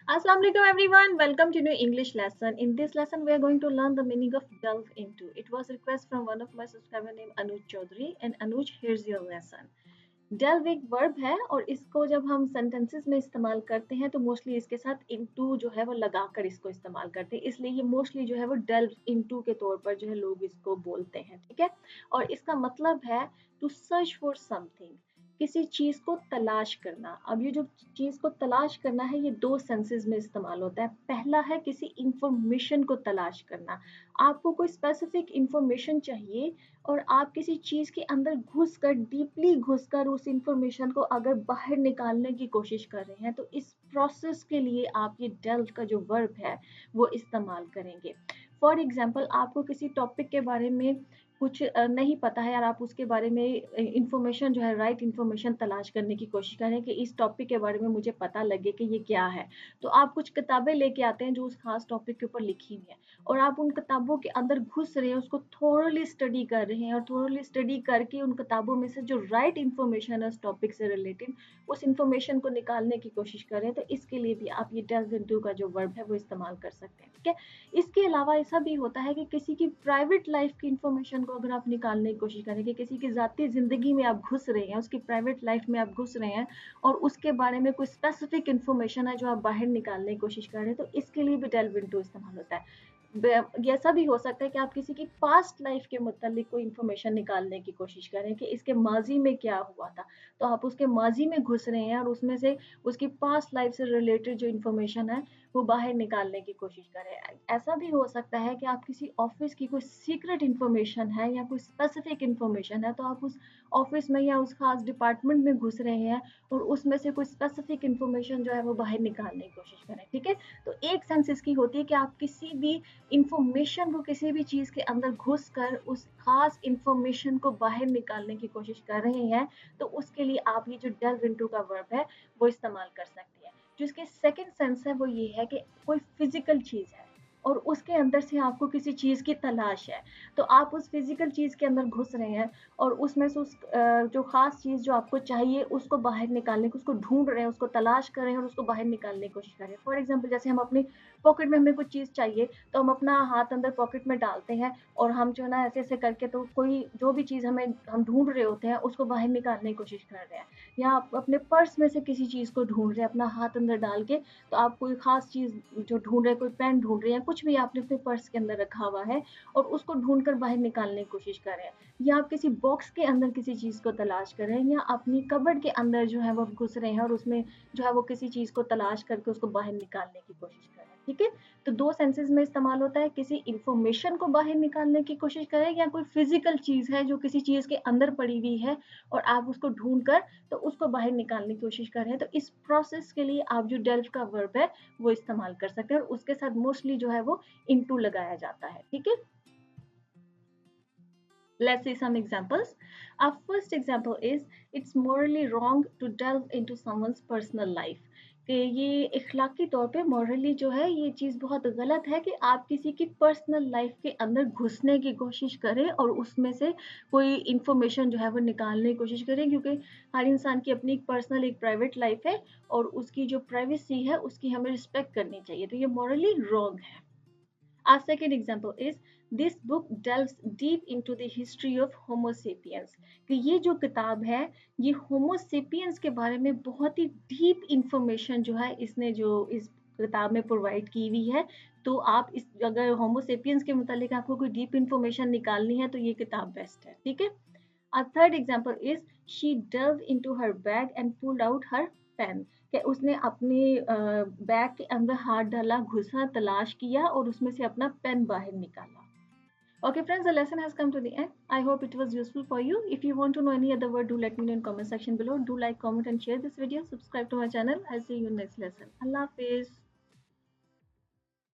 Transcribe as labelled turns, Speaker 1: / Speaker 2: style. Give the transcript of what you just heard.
Speaker 1: Assalamu alaikum everyone. Welcome to new English lesson. In this lesson, we are going to learn the meaning of delve into. It was a request from one of my subscriber named Anuj Chaudhary. And Anuj, here's your lesson. Delve एक verb है और इसको जब हम sentences में इस्तेमाल करते हैं तो मोस्टली इसके साथ इनटू जो है वो लगाकर इसको इस्तेमाल करते हैं, इसलिए ये मोस्टली जो है वो डेल्व इनटू के तौर पर जो है लोग इसको बोलते हैं, ठीक है। और इसका मतलब है टू सर्च फॉर समथिंग, किसी चीज को तलाश करना। अब ये जो चीज को तलाश करना है ये दो सेंसेस में इस्तेमाल होता है। पहला है किसी इंफॉर्मेशन को तलाश करना, आपको कोई स्पेसिफिक इंफॉर्मेशन चाहिए और आप किसी चीज के अंदर घुसकर डीपली घुसकर उस इंफॉर्मेशन को अगर बाहर निकालने की कोशिश कर रहे हैं तो इस प्रोसेस के लिए आप ये डेल्व का जो वर्ब है वो इस्तेमाल करेंगे। फॉर एग्जाम्पल, आपको किसी टॉपिक के बारे में कुछ नहीं पता है और आप उसके बारे में इंफॉर्मेशन जो है राइट इंफॉर्मेशन तलाश करने की कोशिश करें कि इस टॉपिक के बारे में मुझे पता लगे कि ये क्या है। तो आप कुछ किताबें लेके आते हैं जो उस खास टॉपिक के ऊपर लिखी हुई है और आप उन किताबों के अंदर घुस रहे हैं, उसको थोरली स्टडी कर रहे हैं और थोरली स्टडी करके उन किताबों में से जो राइट इंफॉर्मेशन है उस टॉपिक से रिलेटेड उस इंफॉर्मेशन को निकालने की कोशिश कर रहे हैं। तो इसके लिए भी आप ये डेल्व इनटू का जो वर्ब है वो इस्तेमाल कर सकते हैं, ठीक है। इसके अलावा ऐसा भी होता है कि किसी की प्राइवेट लाइफ की इंफॉर्मेशन को अगर आप निकालने की कोशिश करें कि किसी की जाती जिंदगी में आप घुस रहे हैं, उसकी प्राइवेट लाइफ में आप घुस रहे हैं और उसके बारे में कोई स्पेसिफिक इंफॉर्मेशन है जो आप बाहर निकालने की कोशिश कर रहे हैं, तो इसके लिए भी डेल्व इनटू इस्तेमाल होता है। ऐसा भी हो सकता है कि आप किसी की पास्ट लाइफ के मुतालिक कोई इंफॉर्मेशन निकालने की कोशिश करें कि इसके माजी में क्या हुआ था, तो आप उसके माजी में घुस रहे हैं और उसमें से उसकी पास्ट लाइफ से रिलेटेड जो इंफॉर्मेशन है वो बाहर निकालने की कोशिश करें। ऐसा भी हो सकता है कि आप किसी ऑफिस की कोई सीक्रेट इंफॉर्मेशन है या कोई स्पेसिफिक इंफॉर्मेशन है तो आप उस ऑफिस में या उस खास डिपार्टमेंट में घुस रहे हैं और उसमें से कोई स्पेसिफिक इंफॉर्मेशन जो है वो बाहर निकालने की कोशिश करें, ठीक है। तो एक सेंस इसकी होती है कि आप किसी भी इंफॉर्मेशन को किसी भी चीज के अंदर घुस कर उस खास इंफॉर्मेशन को बाहर निकालने की कोशिश कर रहे हैं, तो उसके लिए आप ये जो डेल्व इनटू का वर्ब है वो इस्तेमाल कर सकते हैं। जो इसके सेकंड सेंस है वो ये है कि कोई फिजिकल चीज है और उसके अंदर से आपको किसी चीज की तलाश है, तो आप उस फिजिकल चीज के अंदर घुस रहे हैं और उसमें से उस जो खास चीज जो आपको चाहिए उसको बाहर निकालने की, उसको ढूंढ रहे हैं, उसको तलाश कर रहे हैं और उसको बाहर निकालने की कोशिश कर रहे हैं। फॉर एग्जाम्पल, जैसे हम अपनी पॉकेट में हमें कुछ चीज चाहिए तो हम अपना हाथ अंदर पॉकेट में डालते हैं और हम जो ना ऐसे ऐसे करके तो कोई जो भी चीज हमें हम ढूंढ रहे होते हैं उसको बाहर निकालने की कोशिश कर रहे हैं। या आप अपने पर्स में से किसी चीज को ढूंढ रहे हैं अपना हाथ अंदर डाल के, तो आप कोई खास चीज जो ढूंढ रहे हैं, कोई पेन ढूंढ रहे हैं, कुछ भी आपने अपने पर्स के अंदर रखा हुआ है और उसको ढूंढ कर बाहर निकालने की कोशिश कर रहे हैं। या आप किसी बॉक्स के अंदर किसी चीज को तलाश कर रहे हैं या अपनी कबर्ड के अंदर जो है वो घुस रहे हैं और उसमें जो है वो किसी चीज को तलाश करके उसको बाहर निकालने की कोशिश कर रहे हैं, ठीक है। तो दो सेंसेस में इस्तेमाल होता है, किसी इंफॉर्मेशन को बाहर निकालने की कोशिश करें या कोई फिजिकल चीज है जो किसी चीज के अंदर पड़ी हुई है और आप उसको ढूंढ कर तो उसको बाहर निकालने की कोशिश कर रहे हैं। तो इस प्रोसेस के लिए आप जो डेल्व का वर्ब है वो इस्तेमाल कर सकते हैं और उसके साथ मोस्टली जो है वो इनटू लगाया जाता है, ठीक है। Let's see some examples. Our first example is it's morally wrong to delve into someone's personal life. कि ये इखलाकी तौर पे मॉरली जो है ये चीज़ बहुत गलत है कि आप किसी की पर्सनल लाइफ के अंदर घुसने की कोशिश करें और उसमें से कोई इंफॉर्मेशन जो है वो निकालने की कोशिश करें, क्योंकि हर इंसान की अपनी एक पर्सनल एक प्राइवेट लाइफ है और उसकी जो प्राइवेसी है उसकी हमें रिस्पेक्ट करनी चाहिए, तो ये मॉरली रॉन्ग है। Our second example is this book delves deep into the history of Homo sapiens. कि ये जो किताब है ये Homo sapiens के बारे में बहुत ही डीप इंफॉर्मेशन जो है इसने जो इस किताब में प्रोवाइड की हुई है। तो आप इस अगर होमो सेपियंस के मुतालिक आपको कोई डीप इंफॉर्मेशन निकालनी है तो ये किताब बेस्ट है, ठीक है। A third example is she delved into her bag and pulled out her pen. कि उसने अपने बैग के अंदर हाथ डाला, घुसा, तलाश किया और उसमें से अपना पेन बाहर निकाला। Okay friends, the lesson has come to the end. I hope it was useful for you. If you want to know any other word, do let me know in comment section below. Do like, comment and share this video. Subscribe to my channel. I'll see you in next lesson. Allah Hafiz.